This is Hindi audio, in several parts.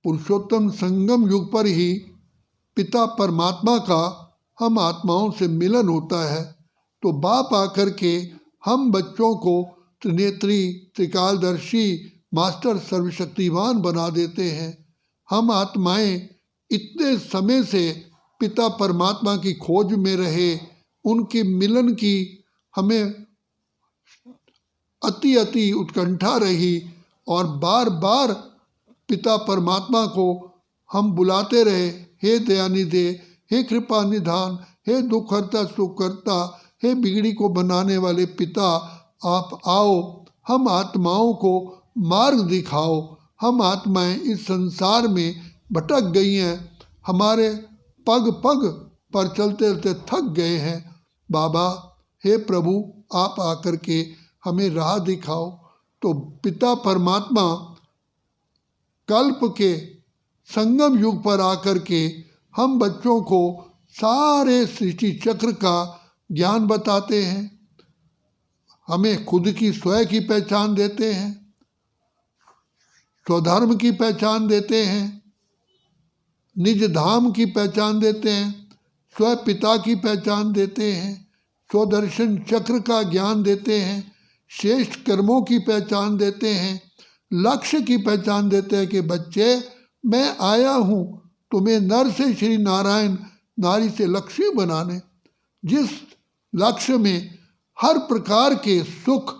पुरुषोत्तम संगम युग पर ही पिता परमात्मा का हम आत्माओं से मिलन होता है। तो बाप आकर के हम बच्चों को त्रिनेत्री, त्रिकालदर्शी, मास्टर, सर्वशक्तिवान बना देते हैं। हम आत्माएं इतने समय से पिता परमात्मा की खोज में रहे, उनके मिलन की हमें अति उत्कंठा रही और बार बार पिता परमात्मा को हम बुलाते रहे, हे दयानिधे, हे कृपा निधान, हे दुख हरता सुख करता, हे बिगड़ी को बनाने वाले पिता, आप आओ, हम आत्माओं को मार्ग दिखाओ। हम आत्माएं इस संसार में भटक गई हैं, हमारे पग पग पर चलते चलते थक गए हैं। बाबा, हे प्रभु, आप आकर के हमें राह दिखाओ। तो पिता परमात्मा कल्प के संगम युग पर आकर के हम बच्चों को सारे सृष्टि चक्र का ज्ञान बताते हैं, हमें खुद की स्वयं की पहचान देते हैं, स्वधर्म की पहचान देते हैं, निज धाम की पहचान देते हैं, स्व पिता की पहचान देते हैं, स्वदर्शन चक्र का ज्ञान देते हैं, श्रेष्ठ कर्मों की पहचान देते हैं, लक्ष्य की पहचान देते हैं कि बच्चे, मैं आया हूँ तुम्हें नर से श्री नारायण, नारी से लक्ष्मी बनाने। जिस लक्ष्य में हर प्रकार के सुख,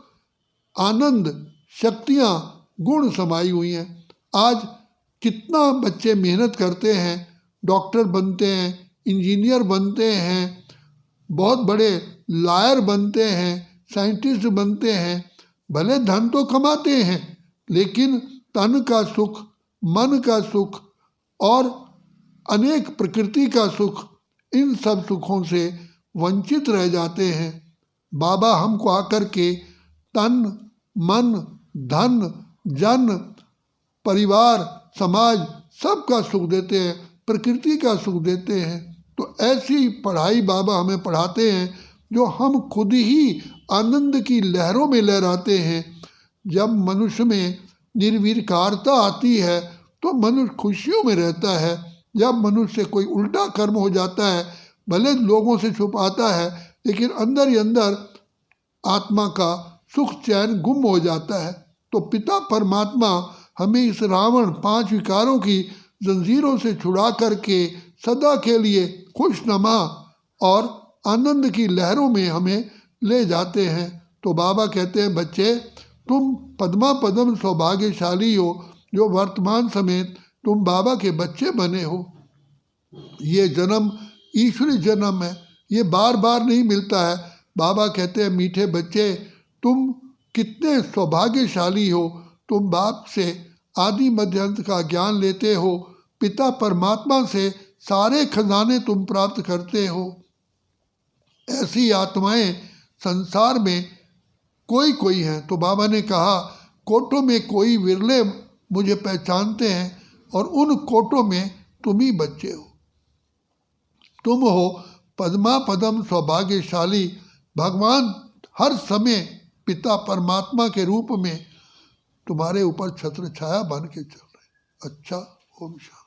आनंद, शक्तियाँ, गुण समाई हुई हैं। आज कितना बच्चे मेहनत करते हैं, डॉक्टर बनते हैं, इंजीनियर बनते हैं, बहुत बड़े लॉयर बनते हैं, साइंटिस्ट बनते हैं, भले धन तो कमाते हैं लेकिन तन का सुख, मन का सुख और अनेक प्रकृति का सुख, इन सब सुखों से वंचित रह जाते हैं। बाबा हमको आकर के तन, मन, धन, जन, परिवार, समाज सबका सुख देते हैं, प्रकृति का सुख देते हैं। तो ऐसी पढ़ाई बाबा हमें पढ़ाते हैं जो हम खुद ही आनंद की लहरों में लहराते हैं। जब मनुष्य में निर्विकारता आती है तो मनुष्य खुशियों में रहता है। जब मनुष्य कोई उल्टा कर्म हो जाता है, भले लोगों से छुपाता है लेकिन अंदर ही अंदर आत्मा का सुख चैन गुम हो जाता है। तो पिता परमात्मा हमें इस रावण 5 विकारों की जंजीरों से छुड़ा करके सदा के लिए खुशनुमा और आनंद की लहरों में हमें ले जाते हैं। तो बाबा कहते हैं, बच्चे, तुम पद्मा पद्म सौभाग्यशाली हो जो वर्तमान समय तुम बाबा के बच्चे बने हो। ये जन्म ईश्वरी जन्म है, ये बार बार नहीं मिलता है। बाबा कहते हैं, मीठे बच्चे, तुम कितने सौभाग्यशाली हो, तुम बाप से आदि मध्य अंत का ज्ञान लेते हो, पिता परमात्मा से सारे खजाने तुम प्राप्त करते हो। ऐसी आत्माएं संसार में कोई कोई हैं। तो बाबा ने कहा, कोटों में कोई विरले मुझे पहचानते हैं और उन कोटों में तुम ही बच्चे हो। तुम हो पद्मा पदम सौभाग्यशाली। भगवान हर समय पिता परमात्मा के रूप में तुम्हारे ऊपर छत्र छाया बन के चल रहे। अच्छा, ओम शांति।